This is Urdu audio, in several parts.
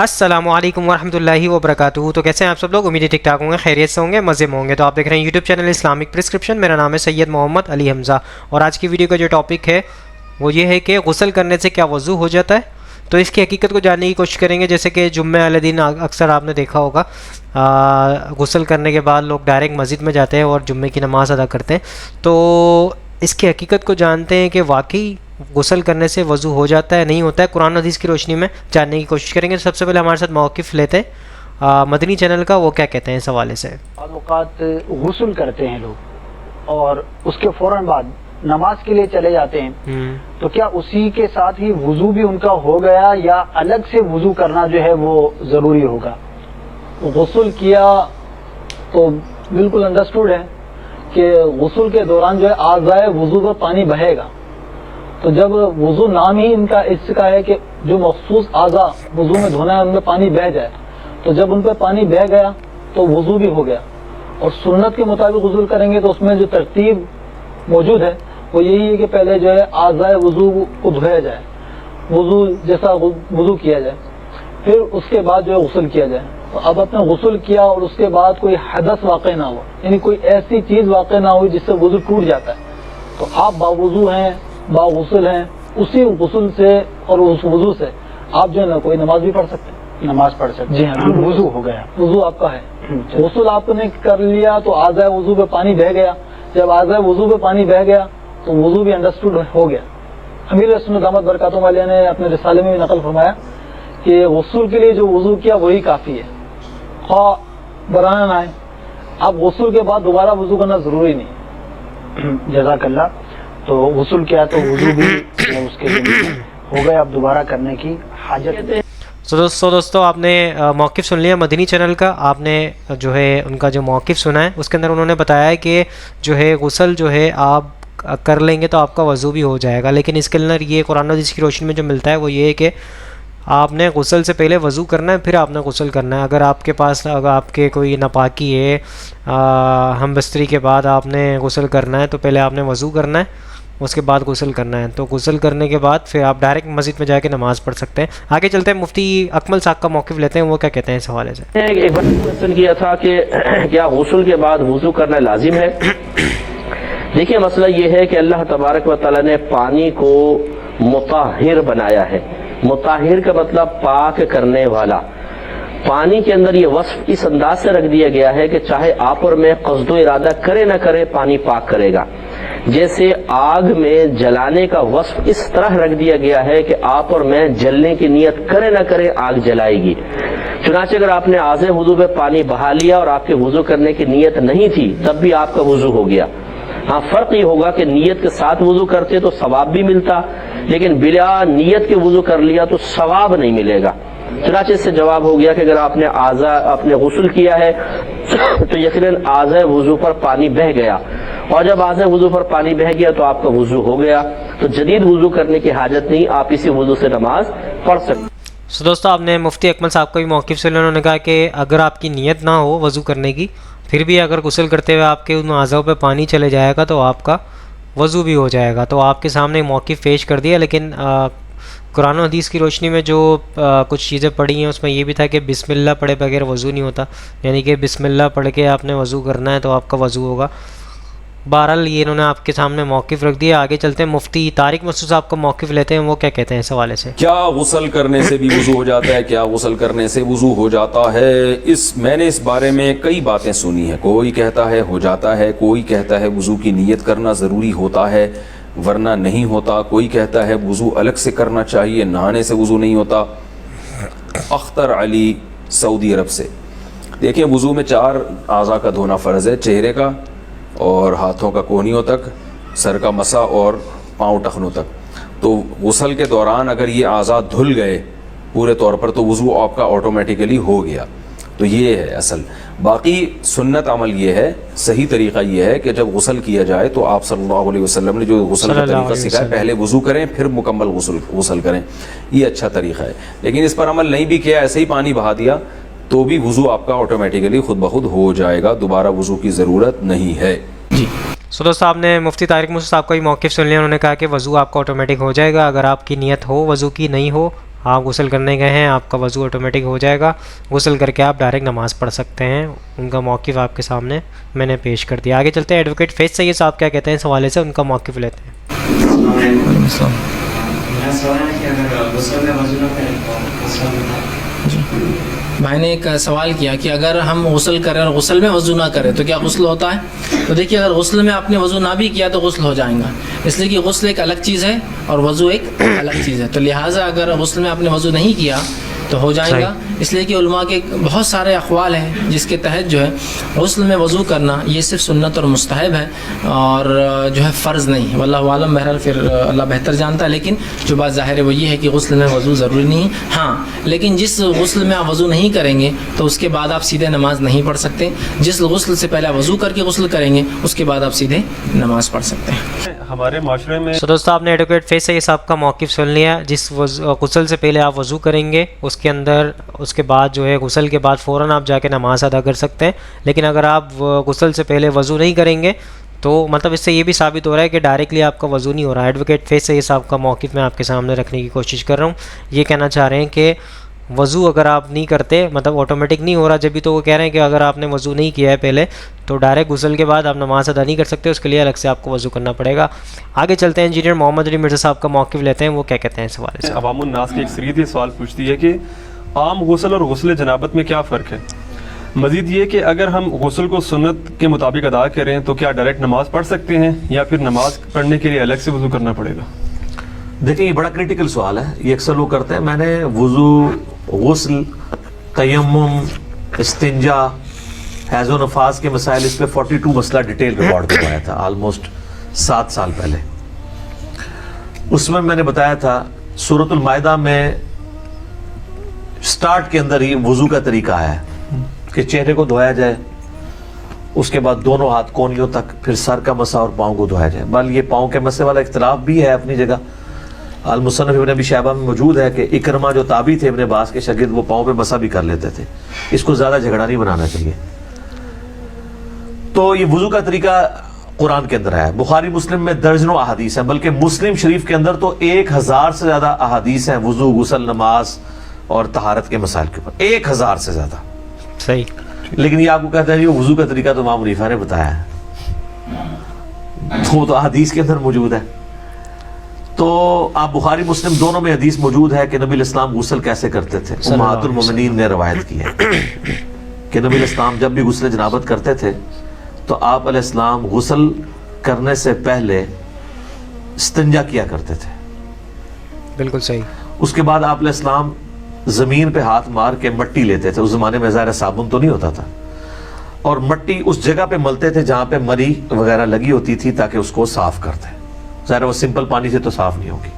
السلام علیکم ورحمۃ اللہ وبرکاتہ۔ تو کیسے ہیں آپ سب لوگ؟ امید ہے ٹھیک ٹھاک ہوں گے، خیریت سے ہوں گے، مزے میں ہوں گے۔ تو آپ دیکھ رہے ہیں یوٹیوب چینل اسلامک پرسکرپشن۔ میرا نام ہے سید محمد علی حمزہ، اور آج کی ویڈیو کا جو ٹاپک ہے وہ یہ ہے کہ غسل کرنے سے کیا وضو ہو جاتا ہے۔ تو اس کی حقیقت کو جاننے کی کوشش کریں گے۔ جیسے کہ جمعہ والے دن اکثر آپ نے دیکھا ہوگا غسل کرنے کے بعد لوگ ڈائریکٹ مسجد میں جاتے ہیں اور جمعے کی نماز ادا کرتے ہیں۔ تو اس کی حقیقت کو جانتے ہیں کہ واقعی غسل کرنے سے وضو ہو جاتا ہے نہیں ہوتا ہے، قرآن حدیث کی روشنی میں جاننے کی کوشش کریں گے۔ سب سے پہلے ہمارے ساتھ موقف لیتے ہیں مدنی چینل کا، وہ کیا کہتے ہیں اس حوالے سے۔ بعض اوقات غسل کرتے ہیں لوگ اور اس کے فوراً بعد نماز کے لیے چلے جاتے ہیں، تو کیا اسی کے ساتھ ہی وضو بھی ان کا ہو گیا یا الگ سے وضو کرنا جو ہے وہ ضروری ہوگا؟ غسل کیا تو بالکل انڈرسٹوڈ ہے کہ غسل کے دوران جو ہے اعضائے وضو پر پانی بہے گا۔ تو جب وضو نام ہی ان کا اس کا ہے کہ جو مخصوص اعضاء وضو میں دھونا ہے ان میں پانی بہہ جائے، تو جب ان پہ پانی بہہ گیا تو وضو بھی ہو گیا۔ اور سنت کے مطابق غسل کریں گے تو اس میں جو ترتیب موجود ہے وہ یہی ہے کہ پہلے جو ہے اعضائے وضو کو دھویا جائے، وضو جیسا وضو کیا جائے، پھر اس کے بعد جو ہے غسل کیا جائے۔ تو اب اپنے غسل کیا اور اس کے بعد کوئی حدث واقع نہ ہو، یعنی کوئی ایسی چیز واقع نہ ہوئی جس سے وضو ٹوٹ جاتا ہے، تو آپ باوضو ہیں، باغسل ہیں، اسی غسل سے اور اس وضو سے آپ جو ہے نا کوئی نماز بھی پڑھ سکتے ہیں، نماز پڑھ سکتے ہیں۔ جی ہاں، وضو ہو گیا، وضو آپ کا ہے۔ غسل آپ نے کر لیا تو اعضائے وضو پہ پانی بہہ گیا، جب اعضائے وضو پہ پانی بہہ گیا تو وضو بھی انڈرسٹوڈ ہو گیا۔ امیر سنت دامت برکاتہم علیہ نے اپنے رسالے میں بھی نقل فرمایا کہ غسل کے لیے جو وضو کیا وہی کافی ہے، خواہ برانا نہ آئے۔ اب غسل کے بعد دوبارہ وضو کرنا ضروری نہیں۔ جزاک اللہ۔ تو غسل کیا تو وضو بھی اس کے لیے ہو گیا، اب دوبارہ کرنے کی حاجت نہیں۔ دوستو آپ نے موقف سن لیا مدنی چینل کا، آپ نے جو ہے ان کا جو موقف سنا ہے اس کے اندر انہوں نے بتایا ہے کہ جو ہے غسل جو ہے آپ کر لیں گے تو آپ کا وضو بھی ہو جائے گا، لیکن اس کے اندر یہ قرآن حدیث کی روشنی میں جو ملتا ہے وہ یہ ہے کہ آپ نے غسل سے پہلے وضو کرنا ہے، پھر آپ نے غسل کرنا ہے۔ اگر آپ کے پاس اگر آپ کے کوئی ناپاکی ہے، ہم بستری کے بعد آپ نے غسل کرنا ہے تو پہلے آپ نے وضو کرنا ہے، اس کے بعد غسل کرنا ہے۔ تو غسل کرنے کے بعد پھر آپ ڈائریکٹ مسجد میں جا کے نماز پڑھ سکتے ہیں۔ آگے چلتے ہیں، مفتی اکمل صاحب کا موقف لیتے ہیں، وہ کیا کہتے ہیں اس حوالے سے۔ ایک بار کوشچن کیا تھا کہ کیا غسل کے بعد وضو کرنا لازم ہے؟ دیکھیے مسئلہ یہ ہے کہ اللہ تبارک و تعالیٰ نے پانی کو مطہر بنایا ہے۔ مطہر کا مطلب پاک کرنے والا۔ پانی کے اندر یہ وصف اس انداز سے رکھ دیا گیا ہے کہ چاہے آپ اور میں قصد و ارادہ کرے نہ کرے پانی پاک کرے گا۔ جیسے آگ میں جلانے کا وصف اس طرح رکھ دیا گیا ہے کہ آپ اور میں جلنے کی نیت کرے نہ کرے آگ جلائے گی۔ چنانچہ اگر آپ نے اعضائے وضو پہ پانی بہا لیا اور آپ کے وضو کرنے کی نیت نہیں تھی تب بھی آپ کا وضو ہو گیا۔ ہاں فرق یہ ہوگا کہ نیت کے ساتھ وضو کرتے تو ثواب بھی ملتا، لیکن بلا نیت کے وضو کر لیا تو ثواب نہیں ملے گا۔ چنانچہ اس سے جواب ہو گیا کہ اگر آپ نے غسل کیا ہے تو یقیناً اعضائے وضو پر پانی بہہ گیا، اور جب اعضائے وضو پر پانی بہہ گیا تو آپ کا وضو ہو گیا، تو جدید وضو کرنے کی حاجت نہیں، آپ اسی وضو سے نماز پڑھ سکتے۔ دوستو آپ نے مفتی اکمل صاحب کا بھی موقف سے انہوں نے کہا کہ اگر آپ کی نیت نہ ہو وضو کرنے کی، پھر بھی اگر غسل کرتے ہوئے آپ کے ان اعضاء پہ پانی چلے جائے گا تو آپ کا وضو بھی ہو جائے گا۔ تو آپ کے سامنے موقف پیش کر دیا، لیکن قرآن و حدیث کی روشنی میں جو کچھ چیزیں پڑھی ہیں اس میں یہ بھی تھا کہ بسم اللہ پڑھے بغیر وضو نہیں ہوتا، یعنی کہ بسم اللہ پڑھ کے آپ نے وضو کرنا ہے تو آپ کا وضو ہوگا۔ بہرحال یہ انہوں نے آپ کے سامنے موقف رکھ دیا۔ آگے چلتے ہیں، مفتی طارق مسعود صاحب کا موقف لیتے ہیں، وہ کیا کہتے ہیں اس حوالے سے۔ کیا غسل کرنے سے بھی وضو ہو جاتا ہے؟ کیا غسل کرنے سے وضو ہو جاتا ہے؟ میں نے اس بارے میں کئی باتیں سنی ہیں۔ کوئی کہتا ہے ہو جاتا ہے، کوئی کہتا ہے وضو کی نیت کرنا ضروری ہوتا ہے ورنہ نہیں ہوتا، کوئی کہتا ہے وضو الگ سے کرنا چاہیے، نہانے سے وضو نہیں ہوتا۔ اختر علی سعودی عرب سے۔ دیکھیں وضو میں 4 اعضاء کا دھونا فرض ہے، چہرے کا اور ہاتھوں کا کوہنیوں تک، سر کا مسا اور پاؤں ٹخنوں تک۔ تو غسل کے دوران اگر یہ اعضاء دھل گئے پورے طور پر تو وضو آپ کا آٹومیٹیکلی ہو گیا۔ تو یہ ہے اصل۔ باقی سنت عمل یہ ہے، صحیح طریقہ یہ ہے کہ جب غسل کیا جائے تو آپ صلی اللہ علیہ وسلم نے جو غسل کا طریقہ سکھایا پہلے وضو کریں پھر مکمل غسل کریں، یہ اچھا طریقہ ہے۔ لیکن اس پر عمل نہیں بھی کیا، ایسے ہی پانی بہا دیا تو بھی وضو آپ کا آٹومیٹیکلی خود بخود ہو جائے گا، دوبارہ وضو کی ضرورت نہیں ہے۔ جی دوستو صاحب نے مفتی طارق مسعود صاحب کا بھی موقف سن لیا، انہوں نے کہا کہ وضو آپ کا آٹومیٹک ہو جائے گا اگر آپ کی نیت ہو وضو کی، نہیں ہو آپ غسل کرنے گئے ہیں، آپ کا وضو آٹومیٹک ہو جائے گا، غسل کر کے آپ ڈائریکٹ نماز پڑھ سکتے ہیں۔ ان کا موقف آپ کے سامنے میں نے پیش کر دیا۔ آگے چلتے ہیں، ایڈوکیٹ فیض سید صاحب کیا کہتے ہیں اس حوالے سے، ان کا موقف لیتے ہیں۔ میں نے ایک سوال کیا کہ اگر ہم غسل کریں اور غسل میں وضو نہ کریں تو کیا غسل ہوتا ہے؟ تو دیکھیے، اگر غسل میں آپ نے وضو نہ بھی کیا تو غسل ہو جائے گا، اس لیے کہ غسل ایک الگ چیز ہے اور وضو ایک الگ چیز ہے، تو لہٰذا اگر غسل میں آپ نے وضو نہیں کیا تو ہو جائے گا۔ اس لیے کہ علماء کے بہت سارے اقوال ہیں جس کے تحت جو ہے غسل میں وضو کرنا یہ صرف سنت اور مستحب ہے اور جو ہے فرض نہیں ہے، واللہ عالم، بہرحال پھر اللہ بہتر جانتا ہے، لیکن جو بات ظاہر ہے وہ یہ ہے کہ غسل میں وضو ضروری نہیں ہے۔ ہاں، لیکن جس غسل میں آپ وضو نہیں کریں گے تو اس کے بعد آپ سیدھے نماز نہیں پڑھ سکتے، جس غسل سے پہلے وضو کر کے غسل کریں گے اس کے بعد آپ سیدھے نماز پڑھ سکتے ہیں۔ ہمارے معاشرے میں دوستوں، آپ نے ایڈوکیٹ فیض سید صاحب کا موقف سن لیا۔ جس غسل سے پہلے آپ وضو کریں گے اس کے اندر، اس کے بعد جو ہے غسل کے بعد فوراً آپ جا کے نماز ادا کر سکتے ہیں، لیکن اگر آپ غسل سے پہلے وضو نہیں کریں گے تو مطلب اس سے یہ بھی ثابت ہو رہا ہے کہ ڈائریکٹلی آپ کا وضو نہیں ہو رہا ہے۔ ایڈوکیٹ فیض سید صاحب کا موقف میں آپ کے سامنے رکھنے کی کوشش کر رہا ہوں۔ یہ کہنا چاہ رہے ہیں کہ وضو اگر آپ نہیں کرتے، مطلب آٹومیٹک نہیں ہو رہا، جب بھی تو وہ کہہ رہے ہیں کہ اگر آپ نے وضو نہیں کیا ہے پہلے تو ڈائریکٹ غسل کے بعد آپ نماز ادا نہیں کر سکتے، اس کے لیے الگ سے آپ کو وضو کرنا پڑے گا۔ آگے چلتے ہیں، انجینئر محمد علی مرزا صاحب کا موقف لیتے ہیں، وہ کیا کہتے ہیں اس حوالے سے۔ عوام الناس کی اکثریت یہ سوال پوچھتی ہے کہ عام غسل اور غسل جنابت میں کیا فرق ہے؟ مزید یہ کہ اگر ہم غسل کو سنت کے مطابق ادا کریں تو کیا ڈائریکٹ نماز پڑھ سکتے ہیں یا پھر نماز پڑھنے کے لیے الگ سے وضو کرنا پڑے گا؟ دیکھیں، یہ بڑا کریٹیکل سوال ہے، یہ اکثر لوگ کرتے ہیں۔ میں نے وضو، غسل، تیمم، استنجا، حیض و نفاس کے مسائل، اس پہ 42 مسئلہ ڈیٹیل ریکارڈ کروایا تھا آلموسٹ 7 سال پہلے۔ اس میں نے بتایا تھا سورۃ المائدہ میں سٹارٹ کے اندر ہی وضو کا طریقہ ہے کہ چہرے کو دھویا جائے، اس کے بعد دونوں ہاتھ کونیوں تک، پھر سر کا مسا اور پاؤں کو دھویا جائے۔ بل یہ پاؤں کے مسے والا اختلاف بھی ہے اپنی جگہ، المصنف ابن ابی شیبہ میں موجود ہے کہ اکرمہ جو تابعی تھے ابن عباس کے شاگرد، وہ پاؤں پہ مسا بھی کر لیتے تھے۔ اس کو زیادہ جھگڑا نہیں بنانا چاہیے۔ تو یہ وضو کا طریقہ قرآن کے اندر ہے، بخاری مسلم میں درجنوں احادیث ہیں، بلکہ مسلم شریف کے اندر تو 1000 سے زیادہ احادیث ہیں وضو، غسل، نماز اور طہارت کے مسائل کے اوپر، 1000 سے زیادہ۔ صحیح۔ لیکن یہ آپ کو کہتے ہیں یہ وضو کا طریقہ تو امام حنیفہ نے بتایا ہے، وہ تو احادیث کے اندر موجود ہے۔ تو آپ بخاری مسلم دونوں میں حدیث موجود ہے کہ نبی الاسلام غسل کیسے کرتے تھے۔ امہات المومنین نے روایت کی ہے کہ نبی الاسلام جب بھی غسل جنابت کرتے تھے تو آپ علیہ السلام غسل کرنے سے پہلے استنجا کیا کرتے تھے۔ بالکل صحیح۔ اس کے بعد آپ علیہ السلام زمین پہ ہاتھ مار کے مٹی لیتے تھے، اس زمانے میں ظاہر صابن تو نہیں ہوتا تھا، اور مٹی اس جگہ پہ ملتے تھے جہاں پہ مری وغیرہ لگی ہوتی تھی تاکہ اس کو صاف کرتے۔ ظاہر وہ سمپل پانی سے تو صاف نہیں ہوگی۔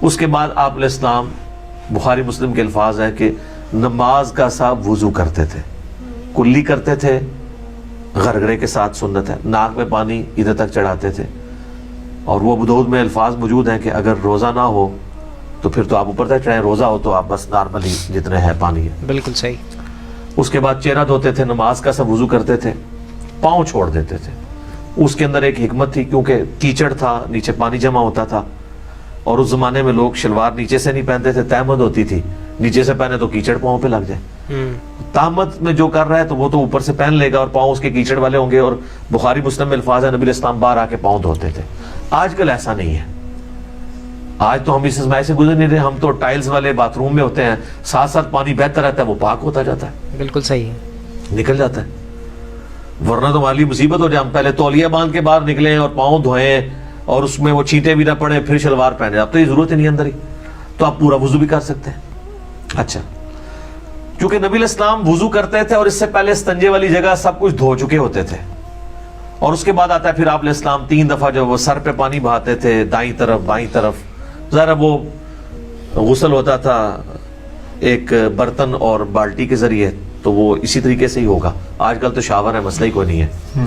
اس کے بعد آپ علیہ السلام، بخاری مسلم کے الفاظ ہے کہ نماز کا سا وضو کرتے تھے، کلی کرتے تھے، غرغرے کے ساتھ سنت ہے، ناک میں پانی ادھر تک چڑھاتے تھے، اور وہ ابو داؤد میں الفاظ موجود ہیں کہ اگر روزہ نہ ہو تو پھر تو آپ اوپر تک چڑھیں، روزہ ہو تو آپ بس نارملی جتنے ہے پانی ہے۔ بالکل صحیح۔ اس کے بعد چہرہ دھوتے تھے، نماز کا سا وضو کرتے تھے، پاؤں چھوڑ دیتے تھے۔ اس کے اندر ایک حکمت تھی، کیونکہ کیچڑ تھا، نیچے پانی جمع ہوتا تھا، اور اس زمانے میں لوگ شلوار نیچے سے نہیں پہنتے تھے، تہمد ہوتی تھی، نیچے سے پہنے تو کیچڑ پاؤں پہ لگ جائے۔ تہمد میں جو کر رہا ہے تو وہ تو اوپر سے پہن لے گا اور پاؤں اس کے کیچڑ والے ہوں گے، اور بخاری مسلم میں الفاظ ہے نبی اسلام باہر آ کے پاؤں دھوتے تھے۔ آج کل ایسا نہیں ہے، آج تو ہم اس ازمائش سے گزر نہیں رہے، ہم تو ٹائلز والے باتھ روم میں ہوتے ہیں، ساتھ ساتھ پانی بہتا رہتا ہے، وہ پاک ہوتا جاتا ہے، بالکل صحیح ہے، نکل جاتا ہے۔ ورنہ تو ہماری مصیبت ہو جائے، ہم پہلے تولیہ باندھ کے باہر نکلیں اور پاؤں دھوئیں اور اس میں وہ چھینٹے بھی نہ پڑے، پھر شلوار پہنے، اب تو یہ ضرورت ہی نہیں اندر ہی، تو آپ پورا وضو بھی کر سکتے ہیں۔ اچھا، چونکہ نبی الاسلام وضو کرتے تھے اور اس سے پہلے استنجے والی جگہ سب کچھ دھو چکے ہوتے تھے، اور اس کے بعد آتا ہے پھر آپ علیہ السلام 3 دفعہ جو وہ سر پہ پانی بہاتے تھے، دائیں طرف بائیں طرف۔ ذرا وہ غسل ہوتا تھا ایک برتن اور بالٹی کے ذریعے، تو وہ اسی طریقے سے ہی ہوگا۔ آج کل تو شاور ہے، مسئلہ ہی کوئی نہیں ہے۔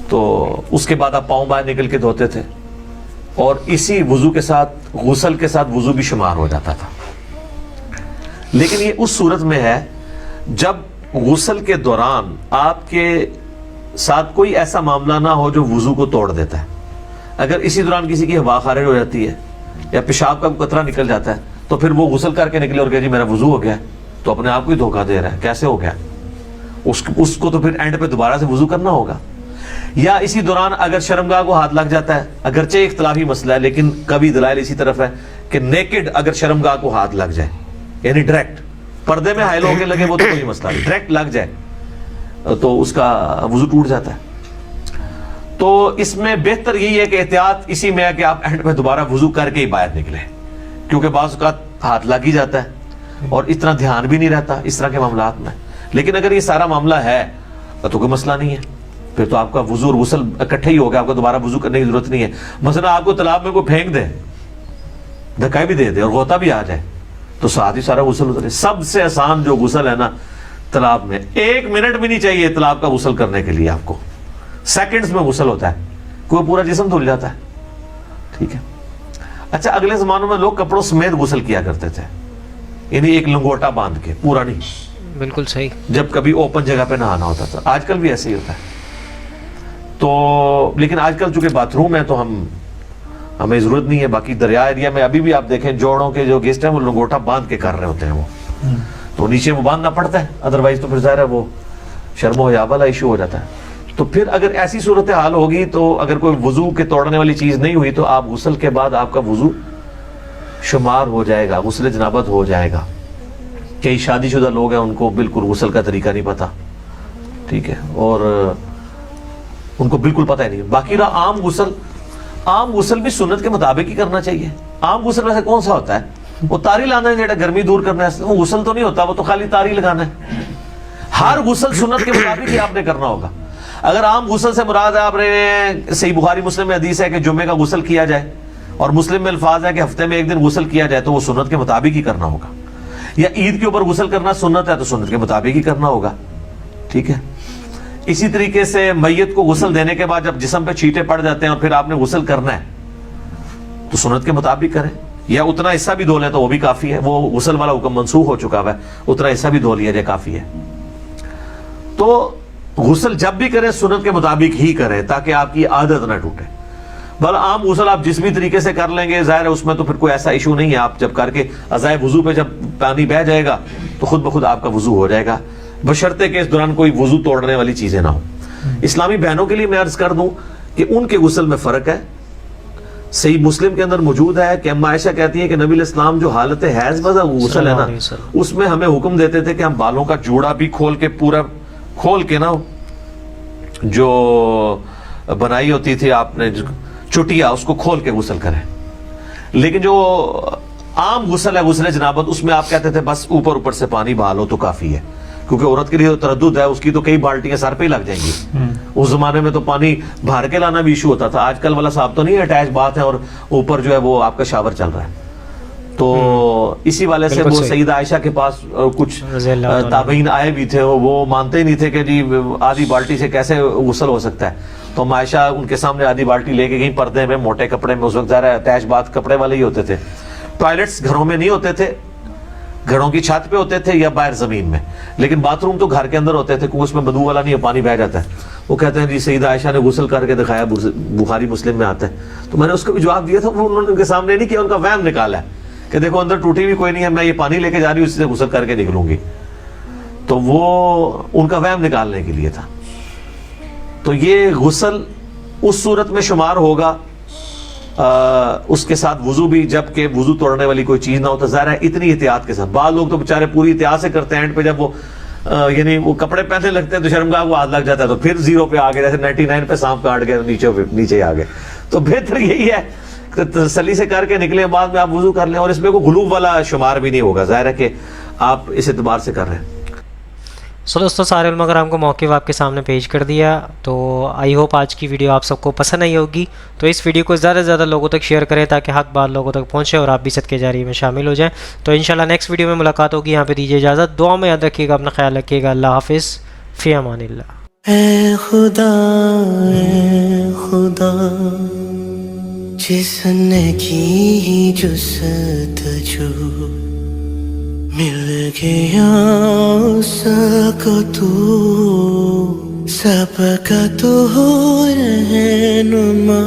تو اس کے بعد آپ پاؤں باہر نکل کے دھوتے تھے، اور اسی وضو کے ساتھ، غسل کے ساتھ وضو بھی شمار ہو جاتا تھا۔ لیکن یہ اس صورت میں ہے جب غسل کے دوران آپ کے ساتھ کوئی ایسا معاملہ نہ ہو جو وضو کو توڑ دیتا ہے۔ اگر اسی دوران کسی کی ہوا خارج ہو جاتی ہے یا پیشاب کا قطرہ نکل جاتا ہے تو پھر وہ غسل کر کے نکلے اور کہ جی میرا وضو ہو گیا, تو اپنے آپ کو ہی دھوکہ دے رہا ہے. کیسے ہو گیا؟ اس کو تو پھر اینڈ پہ دوبارہ سے وضو کرنا ہوگا. یا اسی دوران اگر شرمگاہ کو ہاتھ لگ جاتا ہے, اگرچہ اختلافی مسئلہ ہے لیکن کبھی دلائل اسی طرف ہے کہ نیکڈ اگر شرمگاہ کو ہاتھ لگ جائے, یعنی ڈائریکٹ پردے میں حائل ہو کے لگے وہ تو کوئی مسئلہ نہیں, ڈائریکٹ لگ جائے تو اس کا وضو ٹوٹ جاتا ہے. تو اس میں بہتر یہی ہے کہ احتیاط اسی میں ہے کہ آپ اینڈ میں دوبارہ وضو کر کے ہی باہر نکلیں, کیونکہ بعض اوقات ہاتھ لگ ہی جاتا ہے اور اتنا دھیان بھی نہیں رہتا اس طرح کے معاملات میں. لیکن اگر یہ سارا معاملہ ہے تو کوئی مسئلہ نہیں ہے, پھر تو آپ کا وضو اور غسل اکٹھے ہی ہوگا, آپ کو دوبارہ وضو کرنے کی ضرورت نہیں ہے. مثلا آپ کو تالاب میں کوئی پھینک دے, دھکا بھی دے دے اور غوطہ بھی آ جائے تو ساتھ ہی سارا غسل اترے. سب سے آسان جو غسل ہے نا تالاب میں, 1 منٹ بھی نہیں چاہیے تالاب کا غسل کرنے کے لیے, آپ کو سیکنڈز میں غسل ہوتا ہے, کوئی پورا جسم دھل جاتا ہے. ٹھیک ہے. اچھا, اگلے زمانوں میں لوگ کپڑوں سمیت غسل کیا کرتے تھے, یعنی ایک لنگوٹا باندھ کے, پورا نہیں. بالکل صحیح. جب کبھی اوپن جگہ پہ نہانا ہوتا تھا. آج کل بھی ایسے ہی ہوتا ہے. تو لیکن آج کل چونکہ باتھ روم ہے تو ہمیں ضرورت نہیں ہے. باقی دریا ایریا میں ابھی بھی آپ دیکھیں جوڑوں کے جو گیسٹ ہیں وہ لنگوٹا باندھ کے کر رہے ہوتے ہیں, وہ تو نیچے وہ باندھنا پڑتا ہے, ادروائز تو پھر ظاہر ہے وہ شرم و حیا والا ایشو ہو جاتا ہے. تو پھر اگر ایسی صورتحال ہوگی تو اگر کوئی وضو کے توڑنے والی چیز نہیں ہوئی تو آپ غسل کے بعد آپ کا وضو شمار ہو جائے گا, غسل جنابت ہو جائے گا. کئی شادی شدہ لوگ ہیں ان کو بالکل غسل کا طریقہ نہیں پتا, ٹھیک ہے, اور ان کو بالکل پتہ ہی نہیں. باقی رہا عام غسل بھی سنت کے مطابق ہی کرنا چاہیے. عام غسل ویسے کون سا ہوتا ہے؟ وہ تاری لانا ہے, جیڑا گرمی دور کرنا ہے, وہ غسل تو نہیں ہوتا, وہ تو خالی تاری لگانا ہے. ہر غسل سنت کے مطابق ہی آپ نے کرنا ہوگا. اگر عام غسل سے مراد ہے آپ نے صحیح بخاری مسلم میں حدیث ہے کہ جمعے کا غسل کیا جائے, اور مسلم میں الفاظ ہے کہ ہفتے میں 1 دن غسل کیا جائے, تو وہ سنت کے مطابق ہی کرنا ہوگا. یا عید کے اوپر غسل کرنا سنت ہے تو سنت کے مطابق ہی کرنا ہوگا. ٹھیک ہے. اسی طریقے سے میت کو غسل دینے کے بعد جب جسم پہ چھینٹے پڑ جاتے ہیں اور پھر آپ نے غسل کرنا ہے تو سنت کے مطابق کریں, یا اتنا حصہ بھی دھو لیں تو وہ بھی کافی ہے. وہ غسل والا حکم منسوخ ہو چکا ہے, اتنا حصہ بھی دھو لیا جائے کافی ہے. تو غسل جب بھی کریں سنت کے مطابق ہی کریں تاکہ آپ کی عادت نہ ٹوٹے. بل عام غسل آپ جس بھی طریقے سے کر لیں گے ظاہر ہے اس میں تو پھر کوئی ایسا ایشو نہیں ہے. آپ جب کر کے اعضائے وضو پہ جب پانی بہ جائے گا تو خود بخود آپ کا وضو ہو جائے گا, بشرطے کہ اس دوران کوئی وضو توڑنے والی چیزیں نہ ہوں. اسلامی بہنوں کے لیے میں عرض کر دوں کہ ان کے غسل میں فرق ہے. صحیح مسلم کے اندر موجود ہے کہ اما عائشہ کہتی ہیں کہ نبی علیہ السلام جو حالت حیض والا غسل ہے نا اس میں ہمیں حکم دیتے تھے کہ ہم بالوں کا جوڑا بھی کھول کے پورا کھول کے نا جو بنائی ہوتی تھی آپ نے چٹیا اس کو کھول کے غسل کریں. لیکن جو عام غسل ہے غسل جنابت اس میں آپ کہتے تھے بس اوپر سے پانی بہا لو تو کافی ہے, کیونکہ عورت کے لیے تو تردد ہے, اس کی تو کئی بالٹیاں سر پہ ہی لگ جائیں گی. اس زمانے میں تو پانی بھر کے لانا بھی ایشو ہوتا تھا. آج کل والا صاحب تو نہیں ہے, اٹیچ بات ہے اور اوپر جو ہے وہ آپ کا شاور چل رہا ہے. تو اسی والے سے وہ سیدہ عائشہ کے پاس کچھ تابعین آئے بھی تھے, وہ مانتے ہی نہیں تھے کہ جی آدھی بالٹی سے کیسے غسل ہو سکتا ہے. تو عائشہ ان کے سامنے آدھی بالٹی لے کے گئی, پردے میں موٹے کپڑے میں, اس وقت ظاہر ہے اٹیچ بات کپڑے والے ہی ہوتے تھے. ٹوائلٹس گھروں میں نہیں ہوتے تھے, گھروں کی چھت پہ ہوتے تھے یا باہر زمین میں, لیکن باتھ روم تو گھر کے اندر ہوتے تھے کیونکہ اس میں بدبو والا نہیں ہے, پانی بہ جاتا ہے. وہ کہتے ہیں جی سیدہ عائشہ نے غسل کر کے دکھایا, بخاری مسلم میں آتا ہے. تو میں نے اس کو بھی جواب دیا تھا, وہ انہوں نے ان کے سامنے نہیں کیا, ان کا وہم نکالا ہے کہ دیکھو اندر ٹوٹی بھی کوئی نہیں ہے, میں یہ پانی لے کے جا رہی ہوں اسی سے غسل کر کے نکلوں گی. تو وہ ان کا وہم نکالنے کے لیے تھا. تو یہ غسل اس صورت میں شمار ہوگا اس کے ساتھ وضو بھی, جب کہ وضو توڑنے والی کوئی چیز نہ ہو. تو ظاہر ہے اتنی احتیاط کے ساتھ. بعض لوگ تو بیچارے پوری احتیاط سے کرتے ہیں, اینڈ پہ جب وہ یعنی وہ کپڑے پہننے لگتے ہیں تو شرمگاہ کو ہاتھ لگ جاتا ہے تو پھر 0 پہ آ گئے, جیسے 99 پہ سانپ کاٹ گئے نیچے ہی آ گئے. تو بہتر یہی ہے کہ تسلی سے کر کے نکلیں, بعد میں آپ وضو کر لیں, اور اس میں کوئی غلوب والا شمار بھی نہیں ہوگا. ظاہر ہے کہ آپ اس اعتبار سے کر رہے ہیں. سو دوستوں سارے علماء کرام کو موقف آپ کے سامنے پیش کر دیا. تو آئی ہوپ آج کی ویڈیو آپ سب کو پسند آئی ہوگی. تو اس ویڈیو کو زیادہ سے زیادہ لوگوں تک شیئر کریں تاکہ حق بات لوگوں تک پہنچے اور آپ بھی صدقے جاریہ میں شامل ہو جائیں. تو انشاءاللہ نیکسٹ ویڈیو میں ملاقات ہوگی. یہاں پہ دیجیے اجازت. دعا میں یاد رکھیے گا, اپنا خیال رکھیے گا. اللہ حافظ, فی امان اللہ. اے خدا جس نے کی جستجو مل گیا سب کا تو رہنما.